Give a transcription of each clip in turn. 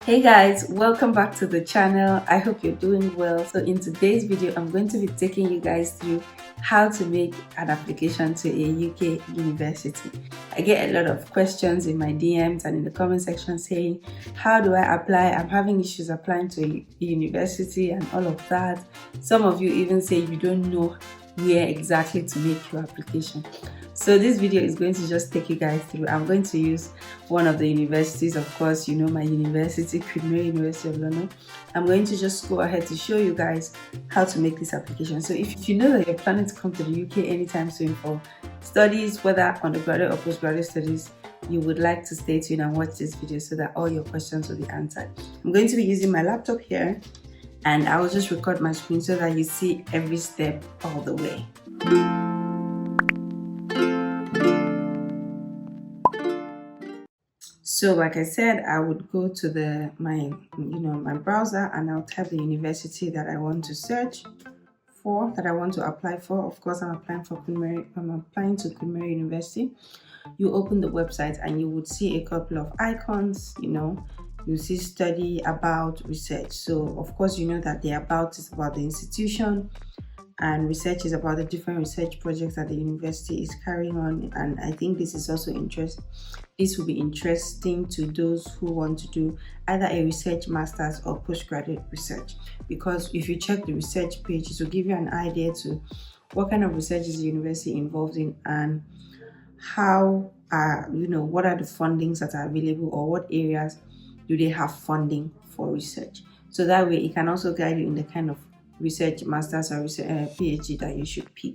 Hey guys, welcome back to the channel. I hope you're doing well. So in today's video, I'm going to be taking you guys through how to make an application to a UK university. I get a lot of questions in my DMs and in the comment section saying, how do I apply? I'm having issues applying to a university and all of that. Some of you even say you don't know where exactly to make your application. So this video is going to just take you guys through. I'm going to use one of the universities, of course, you know my university, Queen Mary University of London. I'm going to just go ahead to show you guys how to make this application. So if you know that you're planning to come to the UK anytime soon for studies, whether undergraduate or postgraduate studies, you would like to stay tuned and watch this video so that all your questions will be answered. I'm going to be using my laptop here, and I will just record my screen so that you see every step all the way. So like I said, I would go to my browser, and I'll type the university that I want to search for, that I want to apply for. Of course, I'm applying to Queen Mary University. You open the website and you would see a couple of icons, you see study, about, research. So of course, you know that the about is about the institution, and research is about the different research projects that the university is carrying on. And I think this is also interesting. This will be interesting to those who want to do either a research master's or postgraduate research, because if you check the research page, it will give you an idea to what kind of research is the university involved in, and how what are the fundings that are available, or what areas do they have funding for research. So that way it can also guide you in the kind of research master's or PhD that you should pick.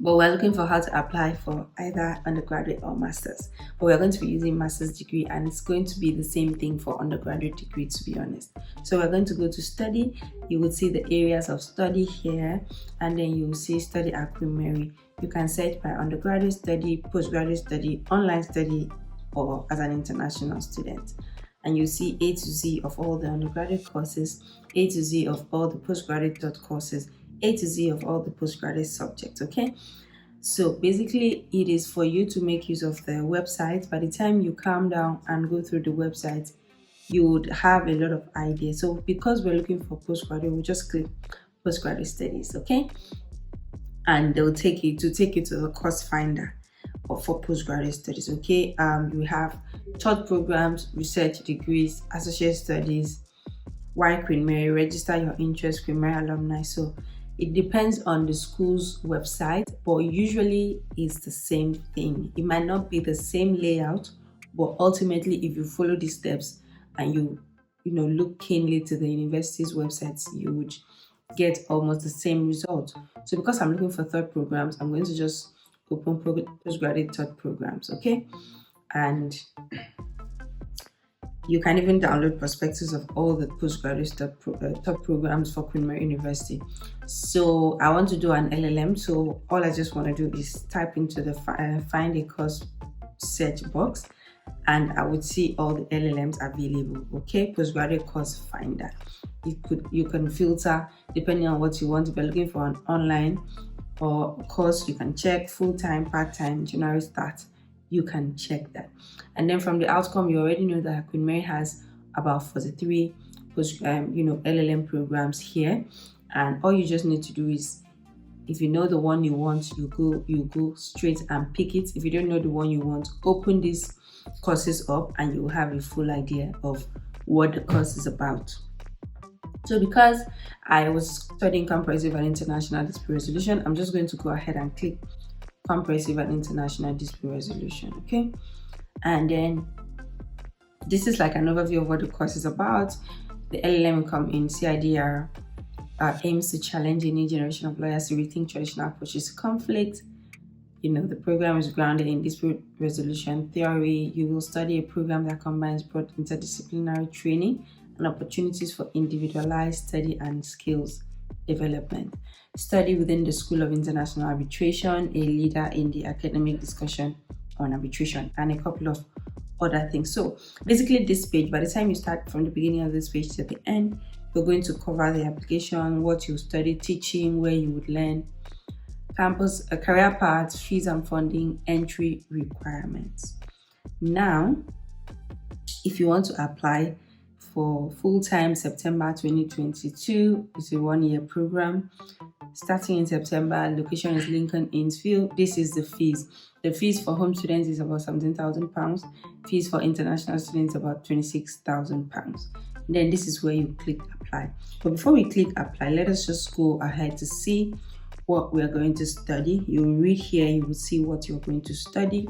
But we're looking for how to apply for either undergraduate or master's. But we're going to be using master's degree, and it's going to be the same thing for undergraduate degree, to be honest. So we're going to go to study. You would see the areas of study here, and then you will see study at Queen Mary. You can search by undergraduate study, postgraduate study, online study, or as an international student. And you see A to Z of all the undergraduate courses, A to Z of all the postgraduate courses, A to Z of all the postgraduate subjects. Okay, so basically it is for you to make use of the website. By the time you calm down and go through the website, you would have a lot of ideas. So because we're looking for postgraduate, we'll just click postgraduate studies. Okay, and they'll take you to the course finder for postgraduate studies. Okay, you have taught programs, research degrees, associate studies, why Queen Mary, register your interest, Queen Mary alumni. So it depends on the school's website, but usually it's the same thing. It might not be the same layout, but ultimately if you follow these steps and you look keenly to the university's websites, you would get almost the same result. So because I'm looking for third programs, I'm going to just open postgraduate third programs. Okay, and you can even download prospectus of all the postgraduate top programs for Queen Mary University. So I want to do an LLM. So all I just want to do is type into the find a course search box, and I would see all the LLMs available. Okay, postgraduate course finder. You can filter depending on what you want. If you're looking for an online or course, you can check full-time, part-time, January start. You can check that, and then from the outcome, you already know that Queen Mary has about 43 LLM programs here, and all you just need to do is, if you know the one you want, you go straight and pick it. If you don't know the one you want, open these courses up, and you will have a full idea of what the course is about. So because I was studying comprehensive and international dispute resolution, I'm just going to go ahead and click comprehensive and international dispute resolution. Okay, and then this is like an overview of what the course is about. The LLM will come in. CIDR aims to challenge a new generation of lawyers to rethink traditional approaches to conflict. The program is grounded in dispute resolution theory. You will study a program that combines broad interdisciplinary training and opportunities for individualized study and skills development. Study within the School of International Arbitration, a leader in the academic discussion on arbitration, and a couple of other things. So basically this page, by the time you start from the beginning of this page to the end, you're going to cover the application, what you study, teaching, where you would learn, campus, career paths, fees and funding, entry requirements. Now, If you want to apply for full-time September 2022, it's a 1-year program starting in September. Location is Lincoln Innsfield. This is the fees. The fees for home students is about £17,000. Fees for international students about £26,000. Then this is where you click apply. But before we click apply, let us just go ahead to see what we are going to study. You will read here, you will see what you're going to study,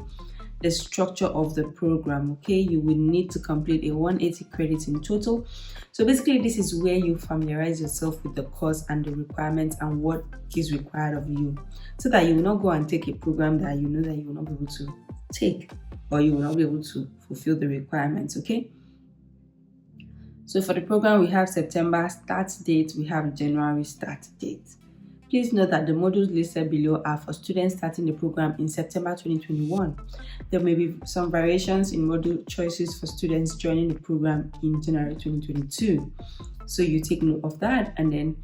the structure of the program. Okay, you will need to complete a 180 credits in total. So basically, this is where you familiarize yourself with the course and the requirements and what is required of you, so that you will not go and take a program that you know that you will not be able to take, or you will not be able to fulfill the requirements. Okay, so for the program, we have September start date, we have January start date. Please note that the modules listed below are for students starting the program in September 2021. There may be some variations in module choices for students joining the program in January 2022. So you take note of that, and then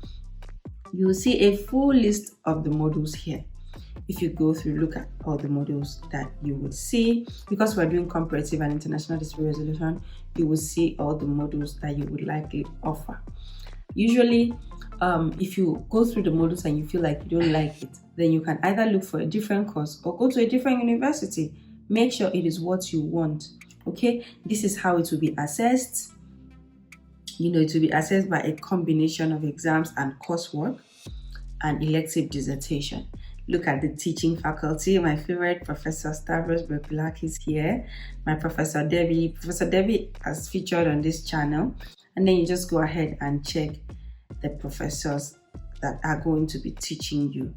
you will see a full list of the modules here. If you go through, look at all the modules that you would see. Because we're doing comparative and international dispute resolution, you will see all the modules that you would likely offer. Usually, if you go through the modules and you feel like you don't like it, then you can either look for a different course or go to a different university. Make sure it is what you want. Okay, this is how it will be assessed. It will be assessed by a combination of exams and coursework and elective dissertation. Look at the teaching faculty. My favorite Professor Stavros Berkulakis here. My Professor Debbie. Professor Debbie has featured on this channel. And then you just go ahead and check the professors that are going to be teaching you.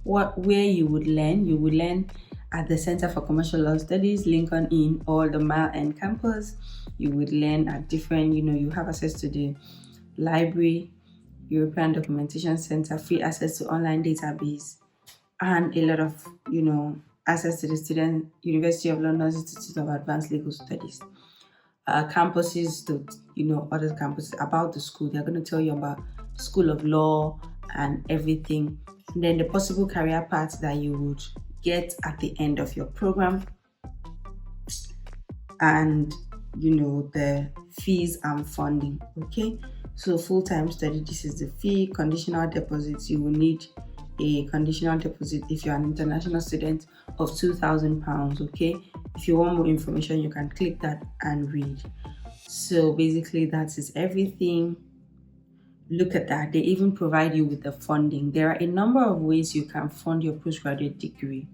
Where you would learn at the Center for Commercial Law Studies, Lincoln Inn, or the Mile End campus. You would learn at different, you have access to the library, European Documentation Center, free access to online database, and a lot of, access to the student University of London's Institute of Advanced Legal Studies. Campuses, other campuses about the school. They're going to tell you about School of Law and everything. And then the possible career paths that you would get at the end of your program. And, the fees and funding. Okay, so full-time study, this is the fee. Conditional deposits, you will need a conditional deposit if you're an international student of £2,000. Okay, if you want more information, you can click that and read. So basically, that is everything. Look at that. They even provide you with the funding. There are a number of ways you can fund your postgraduate degree.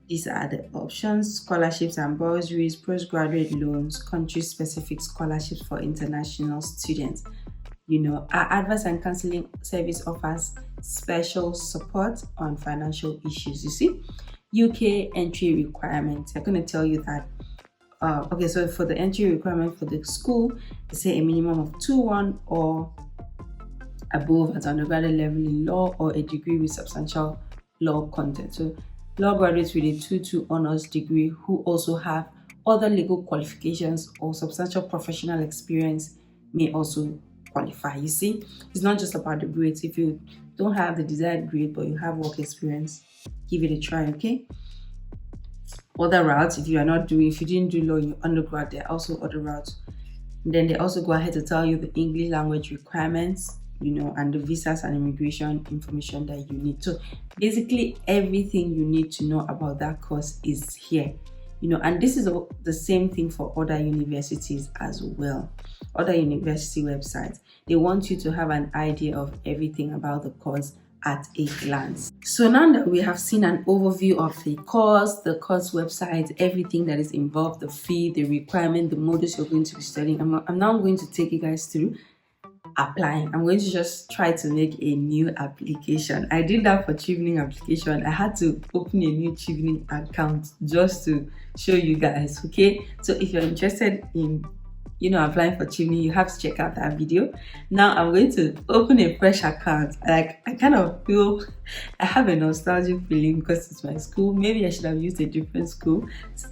These are the options: scholarships and bursaries, postgraduate loans, country-specific scholarships for international students. Our advice and counseling service offers special support on financial issues. You see, UK entry requirements. They're going to tell you that. Okay, so for the entry requirement for the school, they say a minimum of 2-1 or above at undergraduate level in law, or a degree with substantial law content. So law graduates with a 2-2 honors degree who also have other legal qualifications or substantial professional experience may also qualify. You see, it's not just about the grades. If you don't have the desired grade but you have work experience, give it a try. Okay, other routes, if you didn't do law in your undergrad, there are also other routes. And then they also go ahead to tell you the English language requirements, and the visas and immigration information that you need. So basically everything you need to know about that course is here. And this is the same thing for other universities as well. Other university websites, they want you to have an idea of everything about the course at a glance. So now that we have seen an overview of the course website, everything that is involved, the fee, the requirement, the modules you're going to be studying, I'm now going to take you guys through applying. I'm going to just try to make a new application. I did that for Chevening application. I had to open a new Chevening account just to show you guys. Okay, so if you're interested in applying for Chevening, you have to check out that video. Now I'm going to open a fresh account. I kind of feel I have a nostalgic feeling because it's my school. Maybe I should have used a different school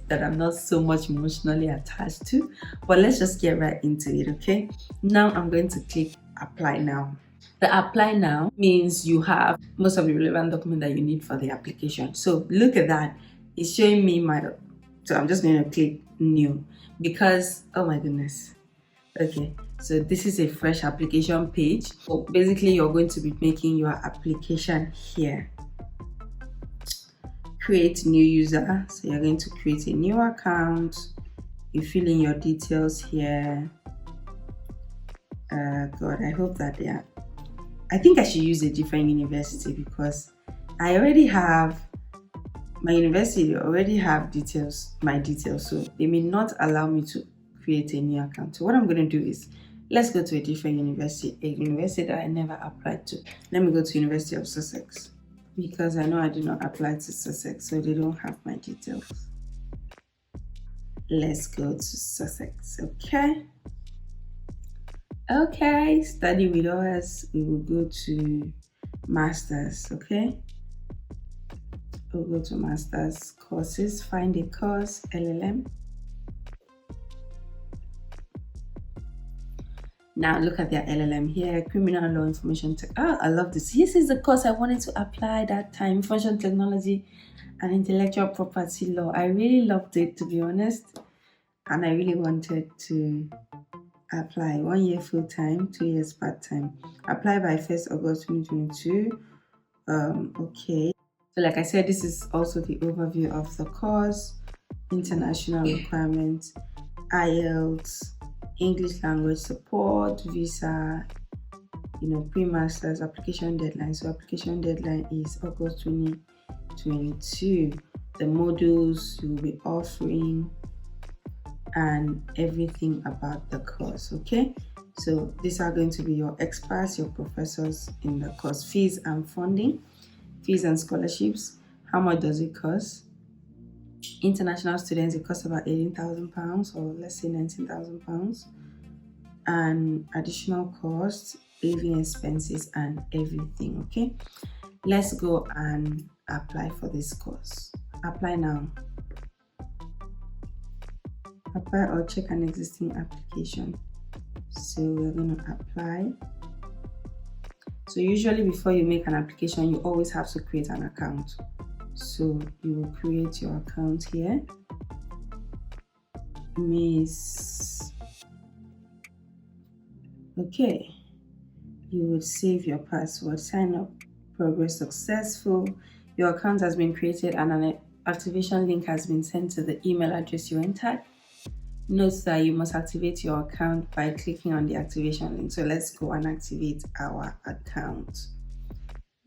that I'm not so much emotionally attached to. But let's just get right into it. Okay, now I'm going to click apply now. The apply now means you have most of the relevant document that you need for the application. So look at that. It's showing me so I'm just going to click new because, oh my goodness. Okay, so this is a fresh application page. So basically you're going to be making your application here. Create new user. So you're going to create a new account. You fill in your details here. God, I hope that they are. I think I should use a different university because I already have my university already have my details, so they may not allow me to create a new account. So what I'm going to do is, let's go to a different university, a university that I never applied to. Let me go to University of Sussex because I know I did not apply to Sussex, so they don't have my details. Let's go to Sussex. Okay, study with us. We will go to masters. Okay, we'll go to masters courses, find a course, LLM. Now look at their LLM here, criminal law information tech. Oh, I love this. This is the course I wanted to apply that time, information technology and intellectual property law. I really loved it, to be honest, and I really wanted to apply. 1 year full-time, 2 years part-time. Apply by 1st August 2022. Okay, so like I said, this is also the overview of the course. International requirements, IELTS, English language support, visa, pre-masters, application deadline. So application deadline is August 2022. The modules you will be offering and everything about the course. Okay, so these are going to be your experts, your professors in the course. Fees and funding, fees and scholarships. How much does it cost? International students, it costs about £18,000, or let's say £19,000, and additional costs, living expenses and everything. Okay, let's go and apply for this course. Apply now. Apply or check an existing application. So we're going to apply. So usually before you make an application, you always have to create an account. So you will create your account here. Miss. Okay. You will save your password. Sign up. Progress successful. Your account has been created and an activation link has been sent to the email address you entered. Note that you must activate your account by clicking on the activation link. So let's go and activate our account.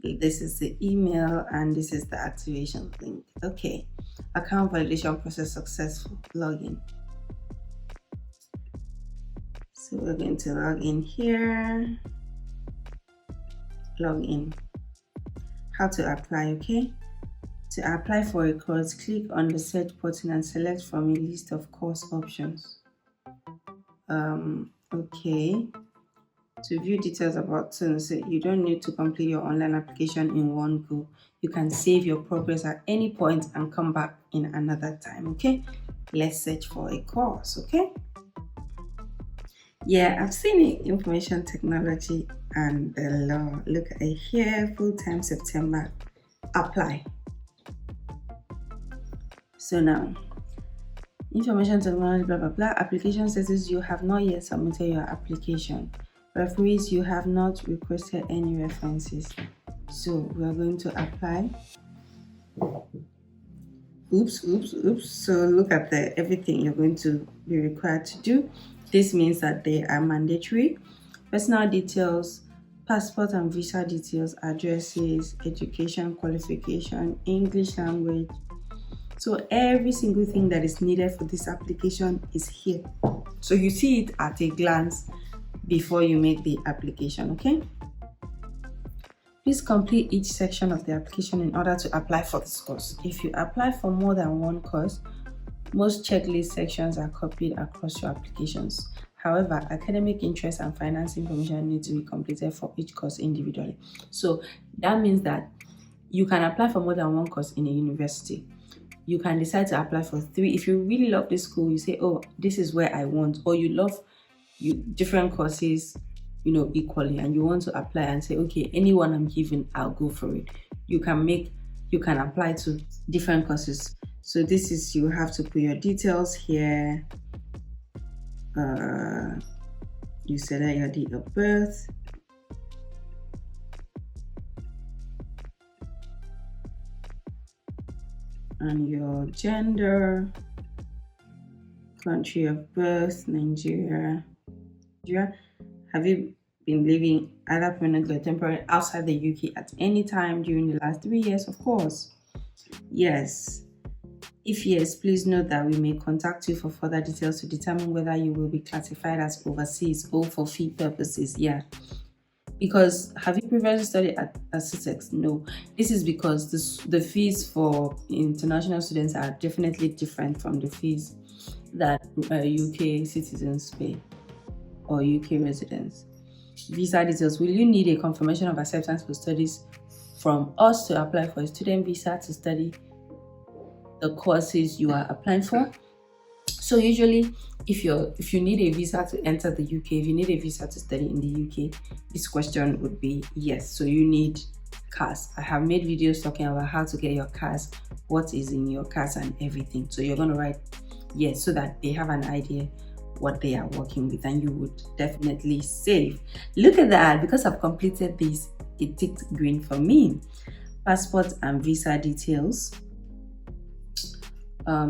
This is the email and this is the activation link. Okay, account validation process successful. Login. So we're going to log in here. Log in. How to apply? Okay, to apply for a course, click on the search button and select from a list of course options. Okay. To view details about students, so you don't need to complete your online application in one go. You can save your progress at any point and come back in another time. Okay, let's search for a course. Okay, yeah, I've seen it, information technology and the law. Look at it here, full-time September. Apply. So now, information technology, blah blah blah. Application status: you have not yet submitted your application. Referees: you have not requested any references. So we are going to apply. Oops. So look at everything you're going to be required to do. This means that they are mandatory. Personal details, passport and visa details, addresses, education qualification, English language. So every single thing that is needed for this application is here. So you see it at a glance before you make the application. Okay, please complete each section of the application in order to apply for this course. If you apply for more than one course, most checklist sections are copied across your applications. However, academic interest and finance information need to be completed for each course individually. So that means that you can apply for more than one course in a university. You can decide to apply for 3. If you really love this school, you say, oh, this is where I want, or you love different courses, equally, and you want to apply and say, okay, anyone I'm given, I'll go for it. You can apply to different courses. So this is, you have to put your details here. You select your date of birth, and your gender, country of birth, Nigeria. Have you been living either permanently or temporarily outside the UK at any time during the last 3 years? Of course. Yes. If yes, please note that we may contact you for further details to determine whether you will be classified as overseas or for fee purposes. Yeah. Because have you previously studied at Sussex? No. This is because the fees for international students are definitely different from the fees that UK citizens pay or UK residents. Visa details. Will you need a confirmation of acceptance for studies from us to apply for a student visa to study the courses you are applying for? So usually, if you need a visa to enter the UK, if you need a visa to study in the UK, this question would be yes. So you need CAS. I have made videos talking about how to get your CAS, what is in your CAS and everything. So you're going to write yes so that they have an idea what they are working with, and you would definitely save. Look at that, because I've completed this, it ticked green for me. Passport and visa details.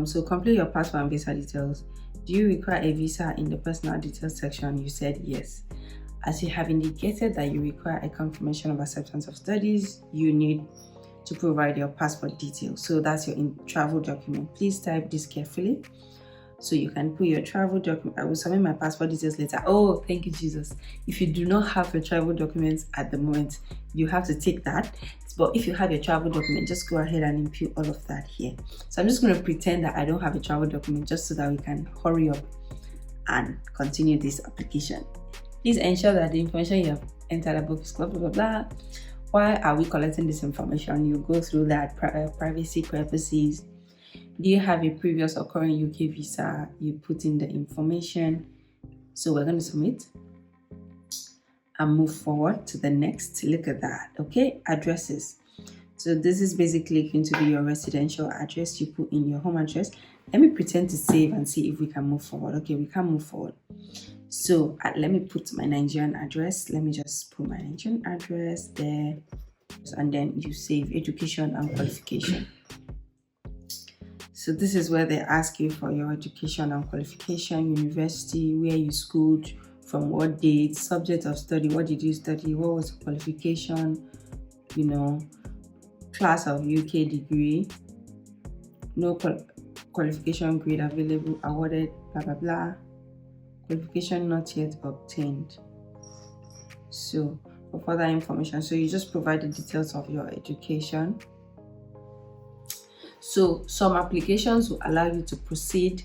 So complete your passport and visa details. Do you require a visa in the personal details section? You said yes. As you have indicated that you require a confirmation of acceptance of studies, you need to provide your passport details. So that's your travel document. Please type this carefully so you can put your travel document. I will submit my passport details later. Oh, thank you, Jesus. If you do not have your travel documents at the moment, you have to take that. But if you have your travel document, just go ahead and input all of that here. So I'm just going to pretend that I don't have a travel document just so that we can hurry up and continue this application. Please ensure that the information you have entered above is blah, blah, blah, blah. Why are we collecting this information? You go through that privacy purposes. Do you have a previous or current UK visa? You put in the information. So we're going to submit and move forward to the next. Look at that. Okay, addresses. So this is basically going to be your residential address. You put in your home address. Let me pretend to save and see if we can move forward. Okay, we can move forward. So let me put my Nigerian address. Let me just put my Nigerian address there, and then you save education and qualification. So this is where they ask you for your education and qualification, university, where you schooled, from what date, subject of study, what did you study, what was the qualification, class of UK degree, no qualification grade available, awarded, blah, blah, blah, qualification not yet obtained. So for further information, so you just provide the details of your education. So some applications will allow you to proceed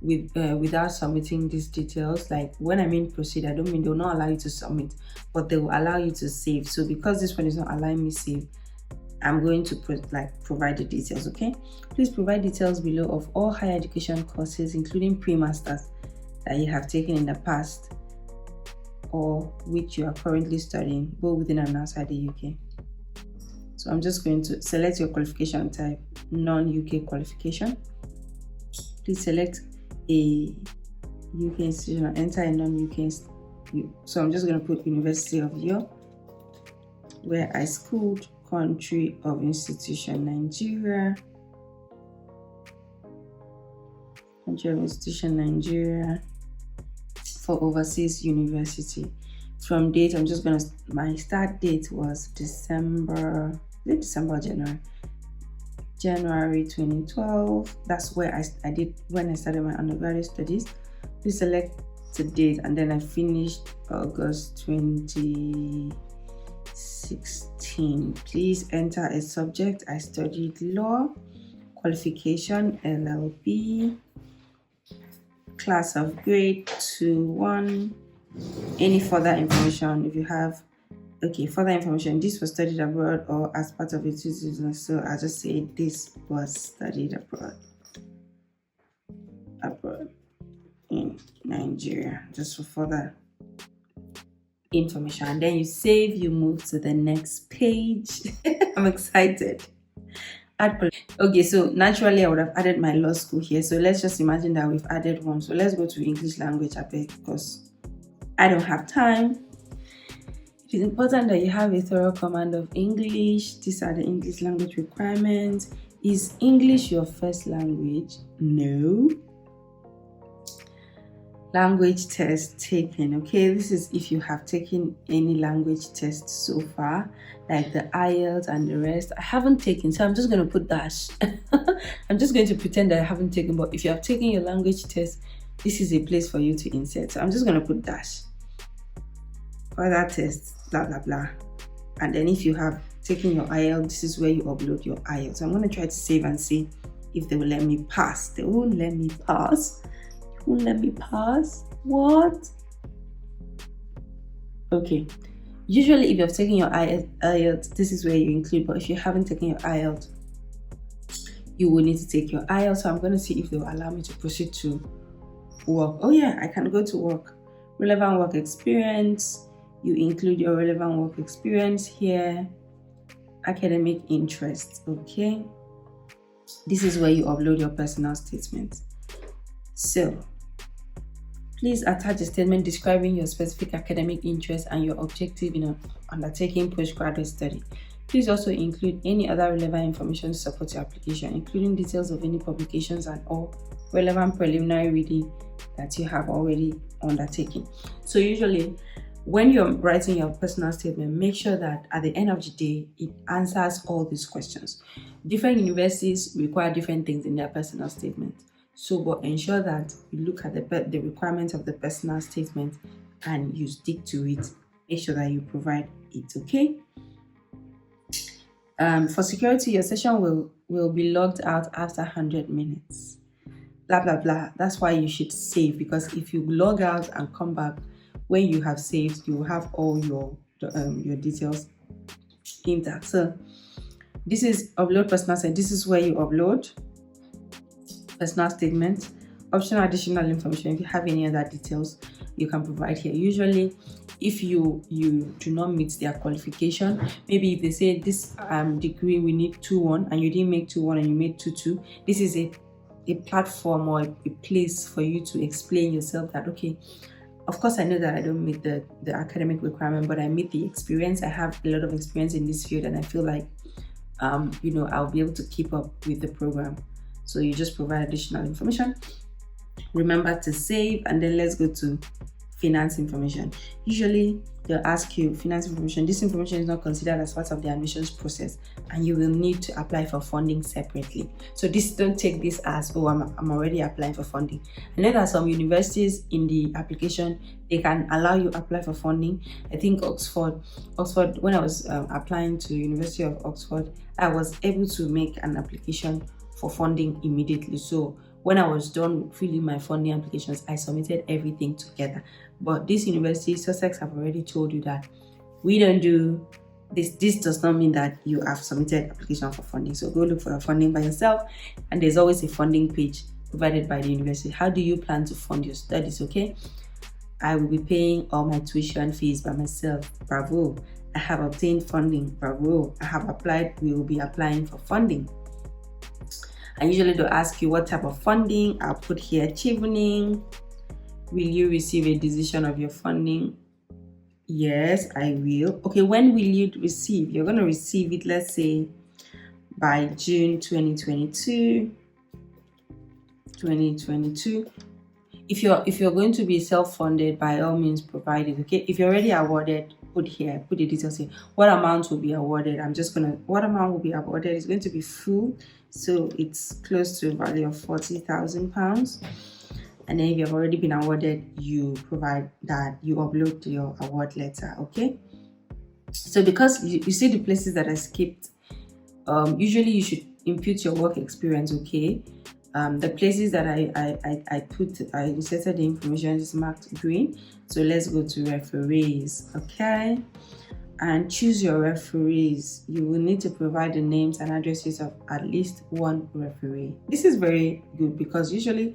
with without submitting these details. Like when I mean proceed, I don't mean they will not allow you to submit, but they will allow you to save. So because this one is not allowing me save, I'm going to provide the details. Okay, please provide details below of all higher education courses, including pre-masters, that you have taken in the past or which you are currently studying, both within and outside the UK. So I'm just going to select your qualification type, non-UK qualification. Please select a UK institution or enter a non-UK. So I'm just going to put University of York, where I schooled, country of institution, Nigeria. Country of institution, Nigeria. For overseas university. From date, I'm just going to, my start date was December or January? January 2012. That's where I did when I started my undergraduate studies. Please select the date, and then I finished August 2016. Please enter a subject. I studied law. Qualification LLB. Class of grade 2-1. Any further information if you have. Okay, further information. This was studied abroad or as part of a tuition. So I'll just say this was studied abroad in Nigeria, just for further information. And then you save, you move to the next page. I'm excited. Okay, so naturally I would have added my law school here. So let's just imagine that we've added one. So let's go to English language a bit because I don't have time. It is important that you have a thorough command of English. These are the English language requirements. Is English your first language? No. Language test taken. Okay, this is if you have taken any language test so far, like the IELTS and the rest. I haven't taken, so I'm just going to put dash. I'm just going to pretend that I haven't taken, but if you have taken your language test, this is a place for you to insert. So I'm just going to put dash. Further test, blah blah blah. And then if you have taken your IELTS, this is where you upload your IELTS. So I'm going to try to save and see if they will let me pass. They won't let me pass. Won't let me pass. What? Okay. Usually, if you've taken your IELTS, this is where you include. But if you haven't taken your IELTS, you will need to take your IELTS. So I'm going to see if they will allow me to proceed to work. Oh yeah, I can go to work. Relevant work experience. You include your relevant work experience here. Academic interest. Okay. This is where you upload your personal statement. So, please attach a statement describing your specific academic interest and your objective in undertaking postgraduate study. Please also include any other relevant information to support your application, including details of any publications and all relevant preliminary reading that you have already undertaken. So usually, when you're writing your personal statement, make sure that at the end of the day, it answers all these questions. Different universities require different things in their personal statement. So, but ensure that you look at the requirements of the personal statement and you stick to it. Make sure that you provide it, okay? For security, your session will be logged out after 100 minutes. Blah, blah, blah. That's why you should save, because if you log out and come back, when you have saved, you will have all your details intact. So this is upload personal statement. This is where you upload personal statement. Optional additional information. If you have any other details, you can provide here. Usually, if you do not meet their qualification, maybe if they say this degree we need 2-1 and you didn't make 2-1 and you made 2-2, this is a platform or a place for you to explain yourself that, okay, of course I know that I don't meet the academic requirement, but I meet the experience. I have a lot of experience in this field and I feel like I'll be able to keep up with the program. So you just provide additional information. Remember to save, and then let's go to finance information. Usually they'll ask you finance information. This information is not considered as part of the admissions process, and you will need to apply for funding separately. So don't take this as, oh, I'm already applying for funding. I know that some universities in the application, they can allow you apply for funding. I think Oxford, when I was applying to University of Oxford, I was able to make an application for funding immediately. So when I was done filling my funding applications, I submitted everything together. But this university, Sussex, have already told you that we don't do this. This does not mean that you have submitted application for funding. So go look for your funding by yourself. And there's always a funding page provided by the university. How do you plan to fund your studies? Okay, I will be paying all my tuition fees by myself. Bravo. I have obtained funding. Bravo. I have applied. We will be applying for funding. And usually they'll ask you what type of funding. I'll put here chevening. Will you receive a decision of your funding? Yes, I will. Okay, when will you receive? You're going to receive it, let's say, by June 2022. If you're going to be self-funded, by all means provide it. Okay, if you're already awarded, put the details here. What amount will be awarded? What amount will be awarded is going to be full, so it's close to a value of £40,000. And then if you've already been awarded, you provide that, you upload your award letter. Okay, so because you see the places that I skipped, usually you should input your work experience. Okay, the places that I inserted the information is marked green. So let's go to referees. Okay, and choose your referees. You will need to provide the names and addresses of at least one referee. This is very good because usually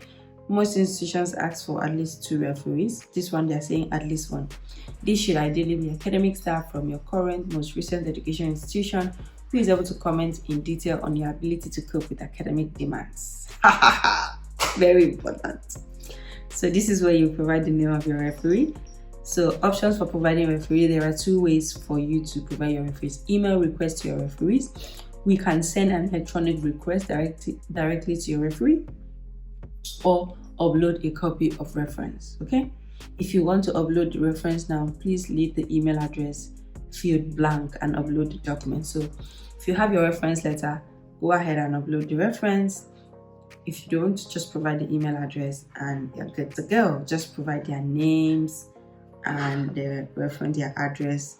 most institutions ask for at least 2 referees. This one they're saying at least 1. This should ideally be academic staff from your current most recent education institution Please be able to comment in detail on your ability to cope with academic demands. Very important. So this is where you provide the name of your referee. So options for providing a referee, there are 2 ways for you to provide your referees. Email request to your referees. We can send an electronic request directly to your referee, or upload a copy of reference. Okay, if you want to upload the reference now, please leave the email address field blank and upload the document. So if you have your reference letter, go ahead and upload the reference. If you don't, just provide the email address and you're good to go. Just provide their names and the reference, their address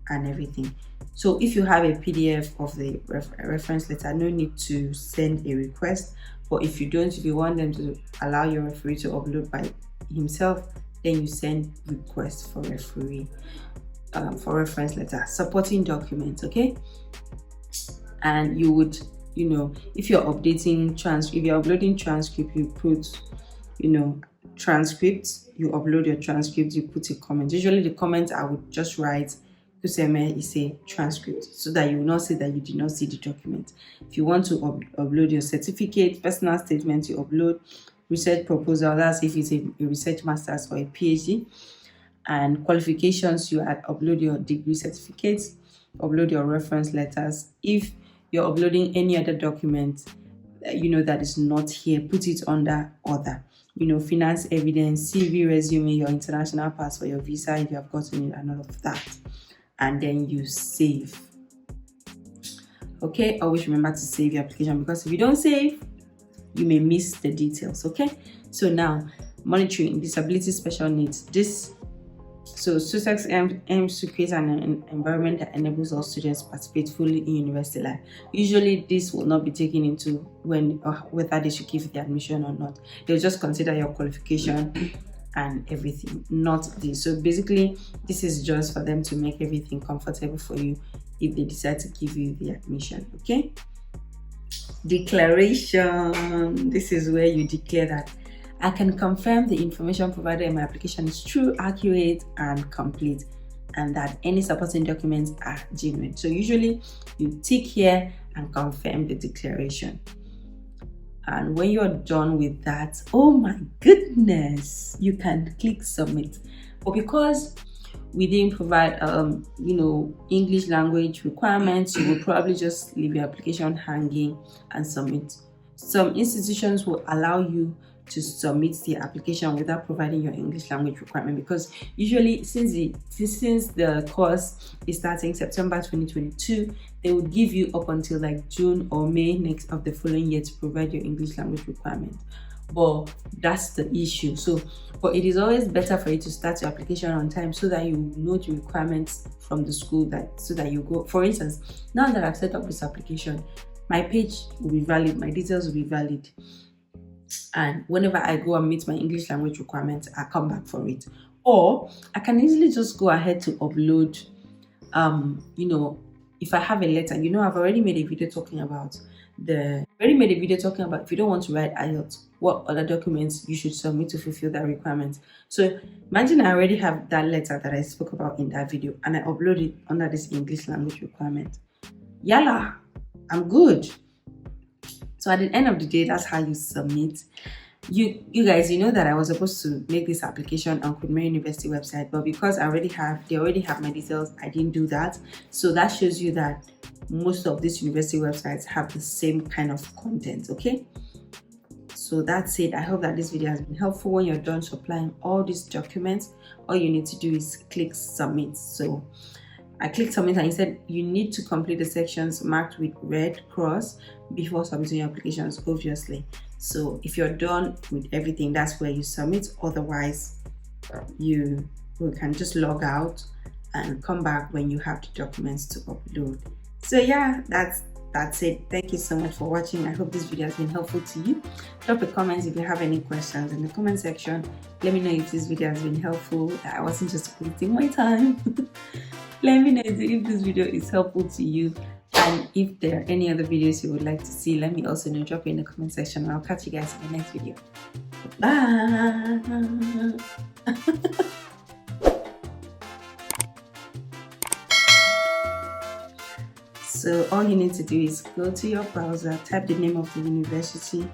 and everything. So if you have a PDF of the reference letter, no need to send a request. But if you don't, if you want them to allow your referee to upload by himself, then you send request for referee for reference letter. Supporting documents, okay? And you would, if you're updating transcript, if you're uploading transcript, you put, transcript, you upload your transcript, you put a comment. Usually the comment I would just write Kuseme is a transcript, so that you will not say that you did not see the document. If you want to upload your certificate, personal statement, you upload research proposal, that's if it's a research master's or a PhD, and qualifications, you upload your degree certificates, upload your reference letters. If you're uploading any other document that is not here, put it under other, finance evidence, CV, resume, your international passport, your visa if you have gotten it, and all of that, and then you save. Okay, always remember to save your application, because if you don't save, you may miss the details. Okay, so now monitoring disability special needs. So Sussex aims to create an environment that enables all students to participate fully in university life. Usually this will not be taken into whether they should give the admission or not. They'll just consider your qualification and everything, not this. So basically this is just for them to make everything comfortable for you if they decide to give you the admission. Okay, declaration. This is where you declare that I can confirm the information provided in my application is true, accurate, and complete, and that any supporting documents are genuine. So usually you tick here and confirm the declaration. And when you're done with that, oh my goodness, you can click submit. But because we didn't provide English language requirements, you will probably just leave your application hanging and submit. Some institutions will allow you to submit the application without providing your English language requirement, because usually since the course is starting September 2022, they would give you up until like June or May next of the following year to provide your English language requirement. But that's the issue. But it is always better for you to start your application on time, so that you know the requirements from the school, so that you go. For instance, now that I've set up this application, my page will be valid, my details will be valid, and whenever I go and meet my English language requirements, I come back for it. Or I can easily just go ahead to upload if I have a letter, I've already made a video talking about if you don't want to write IELTS, what other documents you should submit to fulfill that requirement. So imagine I already have that letter that I spoke about in that video, and I upload it under this English language requirement. Yalla, I'm good. So at the end of the day, that's how you submit. You guys, that I was supposed to make this application on Queen Mary University website, but because they already have my details, I didn't do that. So that shows you that most of these university websites have the same kind of content. Okay, so that's it. I hope that this video has been helpful. When you're done supplying all these documents, all you need to do is click submit. So I clicked submit, and it said you need to complete the sections marked with red cross before submitting your applications, obviously. So if you're done with everything, that's where you submit. Otherwise, you can just log out and come back when you have the documents to upload. So yeah, that's it. Thank you so much for watching. I hope this video has been helpful to you. Drop a comment if you have any questions in the comment section. Let me know if this video has been helpful, that I wasn't just wasting my time. Let me know if this video is helpful to you, and if there are any other videos you would like to see, let me also know. Drop it in the comment section, and I'll catch you guys in the next video. Bye. So all you need to do is go to your browser, type the name of the university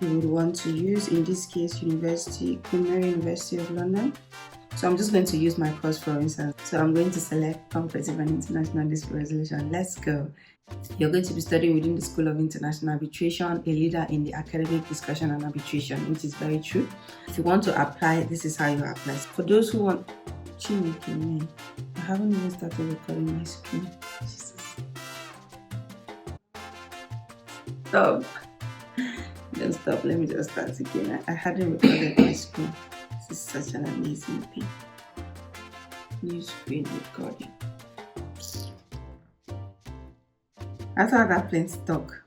you would want to use. In this case, Queen Mary University of London. So I'm just going to use my course for instance. So I'm going to select Comparative and International Dispute Resolution. Let's go. You're going to be studying within the School of International Arbitration, a leader in the academic discussion and arbitration, which is very true. If you want to apply, this is how you apply. For those who want, I haven't even started recording my screen. Jesus. Stop. Don't stop. Let me just start again. I hadn't recorded my screen. This is such an amazing thing. New screen recording. I thought that plane stuck.